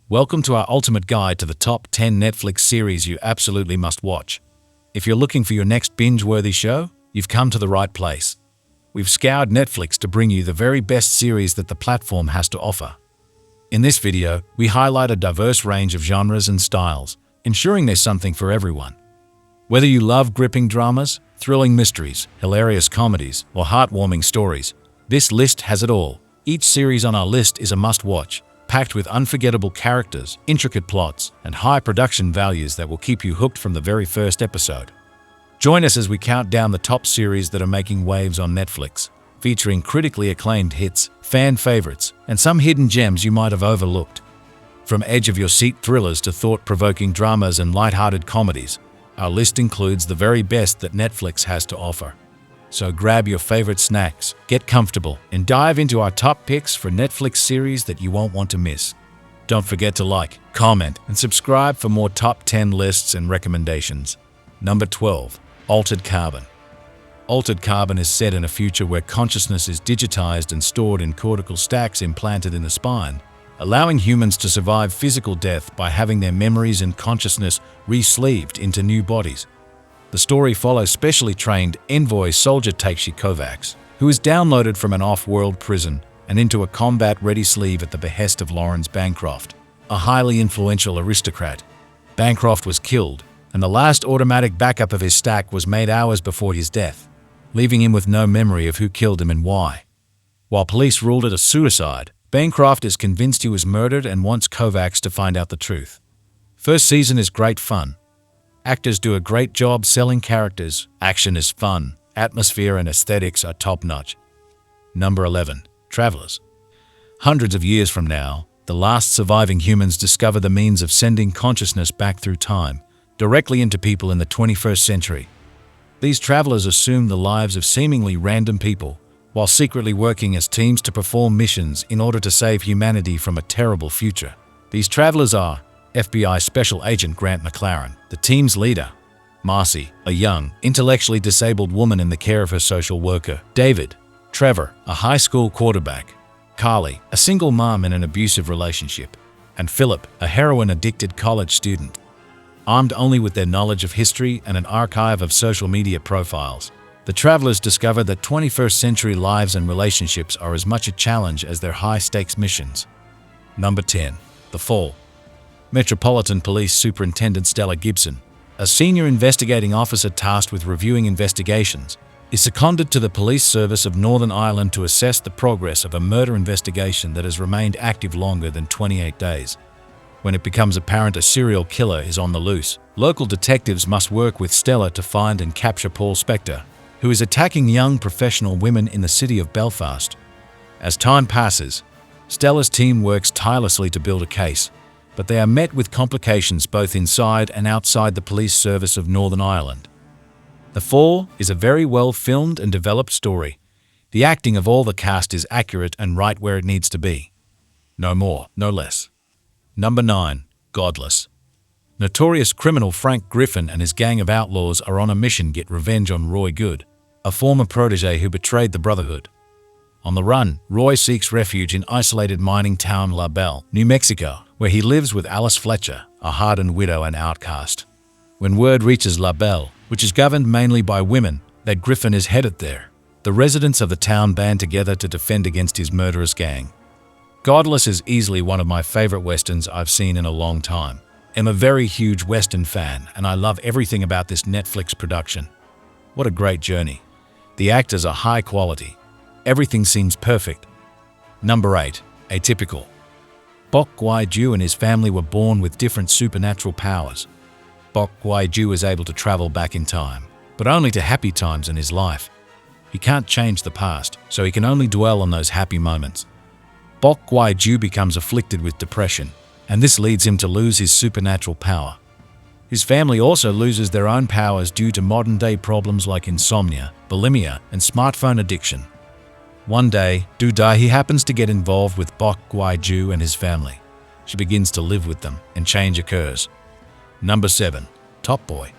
Welcome to our ultimate guide to the top 10 Netflix series you absolutely must watch. If you're looking for your next binge-worthy show, you've come to the right place. We've scoured Netflix to bring you the very best series that the platform has to offer. In this video, we highlight a diverse range of genres and styles, ensuring there's something for everyone. Whether you love gripping dramas, thrilling mysteries, hilarious comedies, or heartwarming stories, this list has it all. Each series on our list is a must-watch, packed with unforgettable characters, intricate plots, and high production values that will keep you hooked from the very first episode. Join us as we count down the top series that are making waves on Netflix, featuring critically acclaimed hits, fan favorites, and some hidden gems you might have overlooked. From edge-of-your-seat thrillers to thought-provoking dramas and light-hearted comedies, our list includes the very best that Netflix has to offer. So grab your favorite snacks, get comfortable, and dive into our top picks for Netflix series that you won't want to miss. Don't forget to like, comment, and subscribe for more top 10 lists and recommendations. Number 12. Altered Carbon. Altered Carbon is set in a future where consciousness is digitized and stored in cortical stacks implanted in the spine, allowing humans to survive physical death by having their memories and consciousness re-sleeved into new bodies. The story follows specially trained envoy soldier Takeshi Kovacs, who is downloaded from an off-world prison and into a combat-ready sleeve at the behest of Lawrence Bancroft, a highly influential aristocrat. Bancroft was killed, and the last automatic backup of his stack was made hours before his death, leaving him with no memory of who killed him and why. While police ruled it a suicide, Bancroft is convinced he was murdered and wants Kovacs to find out the truth. First season is great fun. Actors do a great job selling characters, action is fun, atmosphere and aesthetics are top-notch. Number 11. Travelers. Hundreds of years from now, the last surviving humans discover the means of sending consciousness back through time, directly into people in the 21st century. These travelers assume the lives of seemingly random people, while secretly working as teams to perform missions in order to save humanity from a terrible future. These travelers are FBI Special Agent Grant McLaren, the team's leader; Marcy, a young, intellectually disabled woman in the care of her social worker; David; Trevor, a high school quarterback; Carly, a single mom in an abusive relationship; and Philip, a heroin-addicted college student. Armed only with their knowledge of history and an archive of social media profiles, the travelers discover that 21st century lives and relationships are as much a challenge as their high-stakes missions. Number 10. The Fall. Metropolitan Police Superintendent Stella Gibson, a senior investigating officer tasked with reviewing investigations, is seconded to the police service of Northern Ireland to assess the progress of a murder investigation that has remained active longer than 28 days. When it becomes apparent a serial killer is on the loose, local detectives must work with Stella to find and capture Paul Spector, who is attacking young professional women in the city of Belfast. As time passes, Stella's team works tirelessly to build a case, but they are met with complications both inside and outside the police service of Northern Ireland. The Fall is a very well-filmed and developed story. The acting of all the cast is accurate and right where it needs to be. No more, no less. Number 9. Godless. Notorious criminal Frank Griffin and his gang of outlaws are on a mission to get revenge on Roy Good, a former protege who betrayed the Brotherhood. On the run, Roy seeks refuge in isolated mining town La Belle, New Mexico, where he lives with Alice Fletcher, a hardened widow and outcast. When word reaches La Belle, which is governed mainly by women, that Griffin is headed there, the residents of the town band together to defend against his murderous gang. Godless is easily one of my favorite westerns I've seen in a long time. I'm a very huge western fan, and I love everything about this Netflix production. What a great journey. The actors are high quality. Everything seems perfect. Number 8. Atypical. Bok Gui-ju and his family were born with different supernatural powers. Bok Gui-ju is able to travel back in time, but only to happy times in his life. He can't change the past, so he can only dwell on those happy moments. Bok Gui-ju becomes afflicted with depression, and this leads him to lose his supernatural power. His family also loses their own powers due to modern-day problems like insomnia, bulimia, and smartphone addiction. One day, he happens to get involved with Bok Gui-ju and his family. She begins to live with them, and change occurs. Number 7. Top Boy.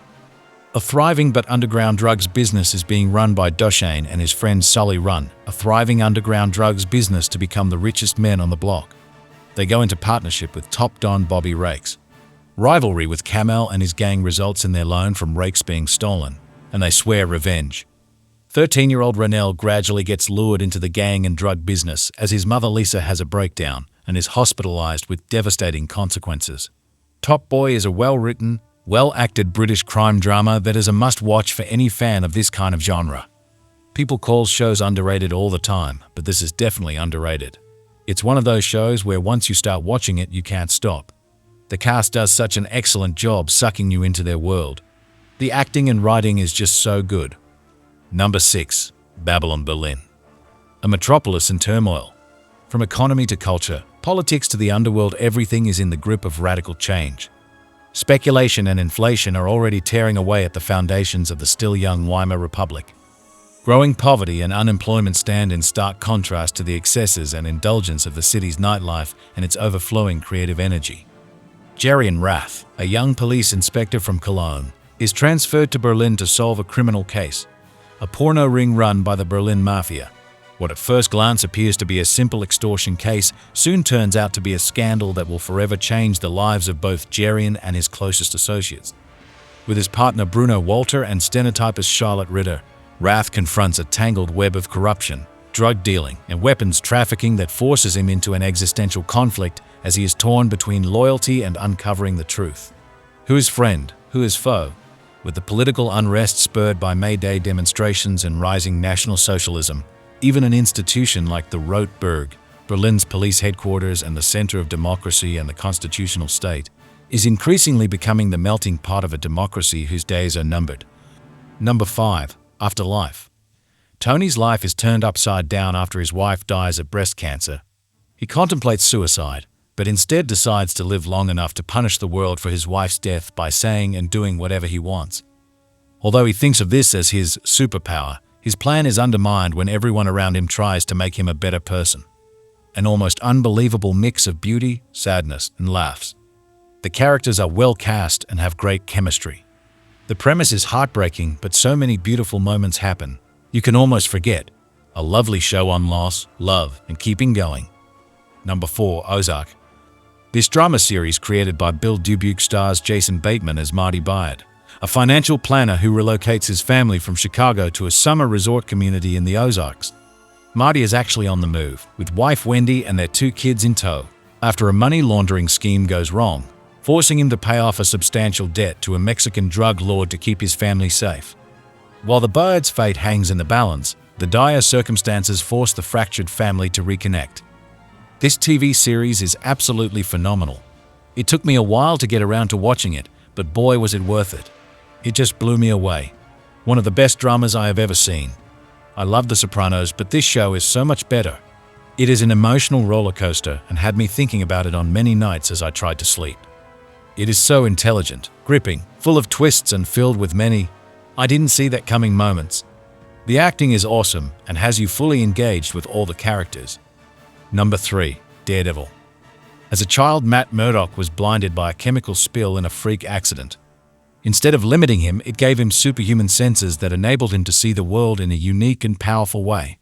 A thriving but underground drugs business is being run by Doshane and his friend Sully run a thriving underground drugs business to become the richest men on the block. They go into partnership with top Don Bobby Rakes. Rivalry with Kamel and his gang results in their loan from Rakes being stolen, and they swear revenge. 13-year-old Ranel gradually gets lured into the gang and drug business as his mother Lisa has a breakdown and is hospitalized with devastating consequences. Top Boy is a well-written, well-acted British crime drama that is a must-watch for any fan of this kind of genre. People call shows underrated all the time, but this is definitely underrated. It's one of those shows where once you start watching it, you can't stop. The cast does such an excellent job sucking you into their world. The acting and writing is just so good. Number 6. Babylon Berlin. A metropolis in turmoil. From economy to culture, politics to the underworld, everything is in the grip of radical change. Speculation and inflation are already tearing away at the foundations of the still young Weimar Republic. Growing poverty and unemployment stand in stark contrast to the excesses and indulgence of the city's nightlife and its overflowing creative energy. Jerian Rath, a young police inspector from Cologne, is transferred to Berlin to solve a criminal case, a porno ring run by the Berlin Mafia. What at first glance appears to be a simple extortion case soon turns out to be a scandal that will forever change the lives of both Jerian and his closest associates. With his partner Bruno Walter and stenotypist Charlotte Ritter, Rath confronts a tangled web of corruption, drug dealing, and weapons trafficking that forces him into an existential conflict as he is torn between loyalty and uncovering the truth. Who is friend? Who is foe? With the political unrest spurred by May Day demonstrations and rising National Socialism, even an institution like the Rote Burg, Berlin's police headquarters and the center of democracy and the constitutional state, is increasingly becoming the melting pot of a democracy whose days are numbered. Number 5. Afterlife. Tony's life is turned upside down after his wife dies of breast cancer. He contemplates suicide, but instead decides to live long enough to punish the world for his wife's death by saying and doing whatever he wants. Although he thinks of this as his superpower, his plan is undermined when everyone around him tries to make him a better person. An almost unbelievable mix of beauty, sadness, and laughs. The characters are well cast and have great chemistry. The premise is heartbreaking, but so many beautiful moments happen, you can almost forget. A lovely show on loss, love, and keeping going. Number 4. Ozark. This drama series created by Bill Dubuque stars Jason Bateman as Marty Byard, a financial planner who relocates his family from Chicago to a summer resort community in the Ozarks. Marty is actually on the move, with wife Wendy and their 2 kids in tow, after a money laundering scheme goes wrong, forcing him to pay off a substantial debt to a Mexican drug lord to keep his family safe. While the Byard's fate hangs in the balance, the dire circumstances force the fractured family to reconnect. This TV series is absolutely phenomenal. It took me a while to get around to watching it, but boy was it worth it. It just blew me away. One of the best dramas I have ever seen. I love The Sopranos, but this show is so much better. It is an emotional roller coaster and had me thinking about it on many nights as I tried to sleep. It is so intelligent, gripping, full of twists and filled with many "I didn't see that coming" moments. The acting is awesome and has you fully engaged with all the characters. Number 3. Daredevil. As a child, Matt Murdock was blinded by a chemical spill in a freak accident. Instead of limiting him, it gave him superhuman senses that enabled him to see the world in a unique and powerful way.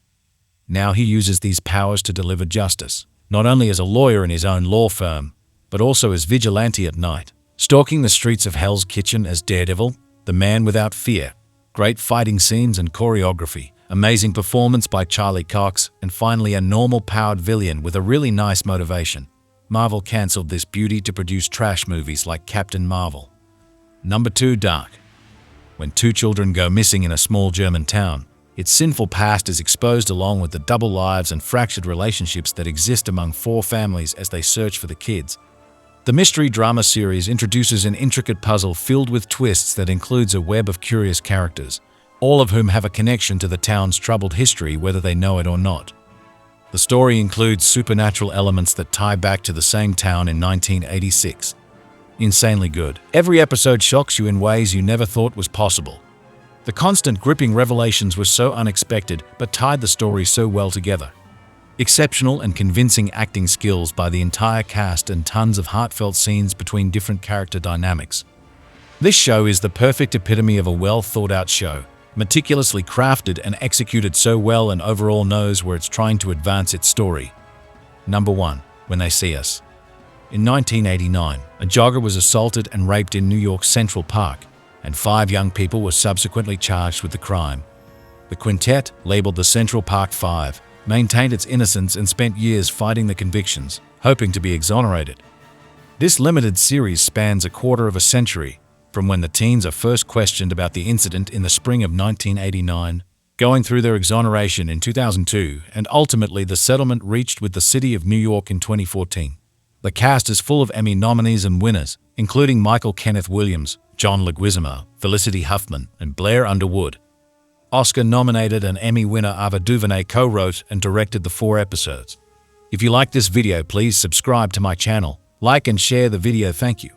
Now he uses these powers to deliver justice, not only as a lawyer in his own law firm, but also as vigilante at night, stalking the streets of Hell's Kitchen as Daredevil, the man without fear. Great fighting scenes and choreography, amazing performance by Charlie Cox, and finally a normal-powered villain with a really nice motivation. Marvel cancelled this beauty to produce trash movies like Captain Marvel. Number 2. Dark. When 2 children go missing in a small German town, its sinful past is exposed along with the double lives and fractured relationships that exist among 4 families as they search for the kids. The mystery drama series introduces an intricate puzzle filled with twists that includes a web of curious characters, all of whom have a connection to the town's troubled history whether they know it or not. The story includes supernatural elements that tie back to the same town in 1986. Insanely good. Every episode shocks you in ways you never thought was possible. The constant gripping revelations were so unexpected but tied the story so well together. Exceptional and convincing acting skills by the entire cast and tons of heartfelt scenes between different character dynamics. This show is the perfect epitome of a well-thought-out show, meticulously crafted and executed so well and overall knows where it's trying to advance its story. Number 1. When They See Us. In 1989, a jogger was assaulted and raped in New York's Central Park, and 5 young people were subsequently charged with the crime. The quintet, labeled the Central Park Five, maintained its innocence and spent years fighting the convictions, hoping to be exonerated. This limited series spans a quarter of a century, from when the teens are first questioned about the incident in the spring of 1989, going through their exoneration in 2002, and ultimately the settlement reached with the city of New York in 2014. The cast is full of Emmy nominees and winners, including Michael Kenneth Williams, John Leguizamo, Felicity Huffman, and Blair Underwood. Oscar-nominated and Emmy winner Ava DuVernay co-wrote and directed the 4 episodes. If you like this video, please subscribe to my channel, like and share the video. Thank you.